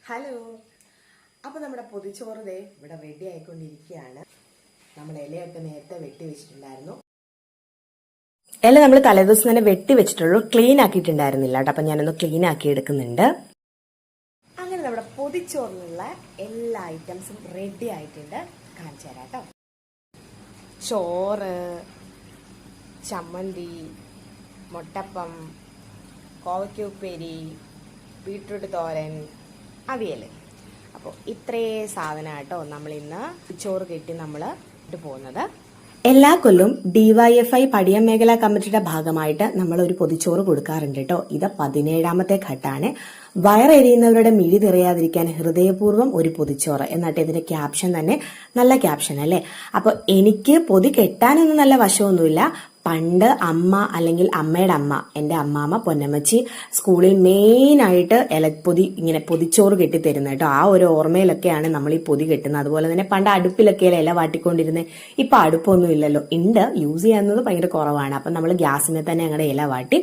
Hello. അപ്പോൾ നമ്മുടെ പൊതിച്ചോറ് ദേ ഇവിടെ റെഡി ആയിക്കൊണ്ടിരിക്കുകയാണ്. നമ്മൾ ഇലയൊക്കെ നേരത്തെ വെട്ടി വെച്ചിട്ടുണ്ടായിരുന്നു. ഇല നമ്മൾ തലേദിവസം തന്നെ വെട്ടി വെച്ചിട്ടുള്ളൂ, ക്ലീൻ ആക്കിയിട്ടുണ്ടായിരുന്നില്ല കേട്ടോ. അപ്പം ഞാനൊന്ന് ക്ലീൻ ആക്കി എടുക്കുന്നുണ്ട്. അങ്ങനെ നമ്മുടെ പൊതിച്ചോറിനുള്ള എല്ലാ ഐറ്റംസും റെഡി ആയിട്ടുണ്ട്. കാണിച്ചു തരാം കേട്ടോ. ചോറ്, ചമ്മന്തി, മുട്ടപ്പം, കോവയ്ക്ക ഉപ്പേരി, ബീട്രൂട്ട് തോരൻ, അവിയൽ. അപ്പോൾ ഇത്രേ സാധനം കേട്ടോ നമ്മളിന്ന് ചോറ് കെട്ടി നമ്മൾ ഇട്ട് പോകുന്നത്. എല്ലാ കൊല്ലവും DYFI പടിയം മേഖലാ കമ്മിറ്റിയുടെ ഭാഗമായിട്ട് നമ്മൾ ഒരു പൊതിച്ചോറ് കൊടുക്കാറുണ്ട് കേട്ടോ. ഇത് 17ാമത്തെ ഘട്ടമാണ്. വയറെരിയുന്നവരുടെ മിഴി തിറയാതിരിക്കാൻ ഹൃദയപൂർവ്വം ഒരു പൊതിച്ചോറ് എന്നിട്ട് ഇതിന്റെ ക്യാപ്ഷൻ തന്നെ നല്ല ക്യാപ്ഷൻ അല്ലേ. അപ്പൊ എനിക്ക് പൊതി കെട്ടാനൊന്നും നല്ല വശമൊന്നുമില്ല. പണ്ട് അമ്മ അല്ലെങ്കിൽ അമ്മയുടെ അമ്മ, എന്റെ അമ്മാമ്മ പൊന്നമ്മച്ചി സ്കൂളിൽ മെയിനായിട്ട് ഇലപ്പൊതി ഇങ്ങനെ പൊതിച്ചോറ് കെട്ടിത്തരുന്നത് കേട്ടോ. ആ ഒരു ഓർമ്മയിലൊക്കെയാണ് നമ്മൾ ഈ പൊതി കെട്ടുന്നത്. അതുപോലെ തന്നെ പണ്ട് അടുപ്പിലൊക്കെ ഇല വാട്ടിക്കൊണ്ടിരുന്നത്. ഇപ്പൊ അടുപ്പൊന്നും ഇല്ലല്ലോ, ഉണ്ട്, യൂസ് ചെയ്യുന്നത് ഭയങ്കര കുറവാണ്. അപ്പൊ നമ്മൾ ഗ്യാസിനെ തന്നെ ഞങ്ങളുടെ ഇല വാട്ടി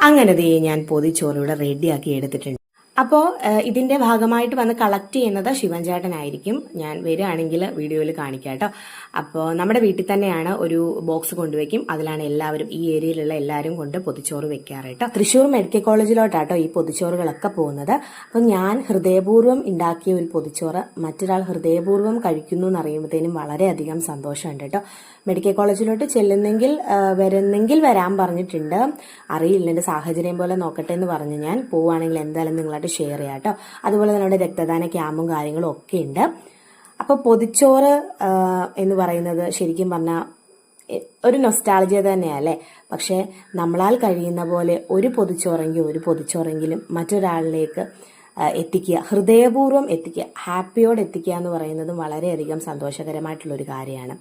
അങ്ങനെ ഞാൻ പൊതിച്ചോറ് ഇവിടെ റെഡിയാക്കി എടുത്തിട്ടുണ്ട്. അപ്പോൾ ഇതിന്റെ ഭാഗമായിട്ട് വന്ന് കളക്ട് ചെയ്യുന്നത് ശിവൻ ചേട്ടനായിരിക്കും. ഞാൻ വരികയാണെങ്കിൽ വീഡിയോയിൽ കാണിക്കാം കേട്ടോ. അപ്പോൾ നമ്മുടെ വീട്ടിൽ തന്നെയാണ് ഒരു ബോക്സ് കൊണ്ടുവയ്ക്കും. അതിലാണ് എല്ലാവരും, ഈ ഏരിയയിലുള്ള എല്ലാവരും കൊണ്ട് പൊതിച്ചോറ് വെക്കാറ് കേട്ടോ. തൃശ്ശൂർ മെഡിക്കൽ കോളേജിലോട്ടാട്ടോ ഈ പൊതിച്ചോറുകളൊക്കെ പോകുന്നത്. അപ്പം ഞാൻ ഹൃദയപൂർവ്വം ഉണ്ടാക്കിയ ഒരു പൊതിച്ചോറ് മറ്റൊരാൾ ഹൃദയപൂർവ്വം കഴിക്കുന്നു എന്നറിയുമ്പോഴത്തേനും വളരെയധികം സന്തോഷമുണ്ട് കേട്ടോ. മെഡിക്കൽ കോളേജിലോട്ട് വരുന്നെങ്കിൽ വരാൻ പറഞ്ഞിട്ടുണ്ട്. അറിയില്ല, എന്റെ സാഹചര്യം പോലെ നോക്കട്ടെ എന്ന് പറഞ്ഞ് ഞാൻ പോവുകയാണെങ്കിൽ എന്തായാലും നിങ്ങളായിട്ട് ഷെയർ ചെയ്യാം കേട്ടോ. അതുപോലെ തന്നെ അവിടെ രക്തദാന ക്യാമ്പും കാര്യങ്ങളും ഒക്കെ ഉണ്ട്. അപ്പൊ പൊതിച്ചോറ് എന്ന് പറയുന്നത് ശരിക്കും പറഞ്ഞാൽ ഒരു നൊസ്റ്റാൾജിയ തന്നെയല്ലേ. പക്ഷെ നമ്മളാൽ കഴിയുന്ന പോലെ ഒരു പൊതിച്ചോറെങ്കിലും മറ്റൊരാളിലേക്ക് എത്തിക്കുക, ഹൃദയപൂർവ്വം എത്തിക്കുക, ഹാപ്പിയോടെ എത്തിക്കുക എന്ന് പറയുന്നതും വളരെയധികം സന്തോഷകരമായിട്ടുള്ള ഒരു കാര്യമാണ്.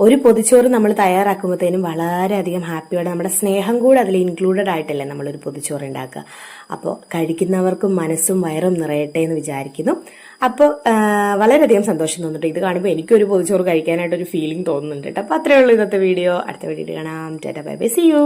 ഒരു പൊതിച്ചോറ് നമ്മൾ തയ്യാറാക്കുമ്പോഴത്തേനും വളരെയധികം ഹാപ്പിയോടെ, നമ്മുടെ സ്നേഹം കൂടെ അതിൽ ഇൻക്ലൂഡഡ് ആയിട്ടല്ലേ നമ്മളൊരു പൊതിച്ചോറ് ഉണ്ടാക്കുക. അപ്പോൾ കഴിക്കുന്നവർക്കും മനസ്സും വയറും നിറയട്ടെ എന്ന് വിചാരിക്കുന്നു. അപ്പോൾ വളരെയധികം സന്തോഷം തോന്നുന്നുണ്ട്. ഇത് കാണുമ്പോൾ എനിക്കൊരു പൊതിച്ചോറ് കഴിക്കാനായിട്ടൊരു ഫീലിംഗ് തോന്നുന്നുണ്ട് കേട്ടോ. അപ്പോൾ അത്രയേ ഉള്ളൂ ഇന്നത്തെ വീഡിയോ. അടുത്ത വീഡിയോ കാണാം. Tata bye bye, see U.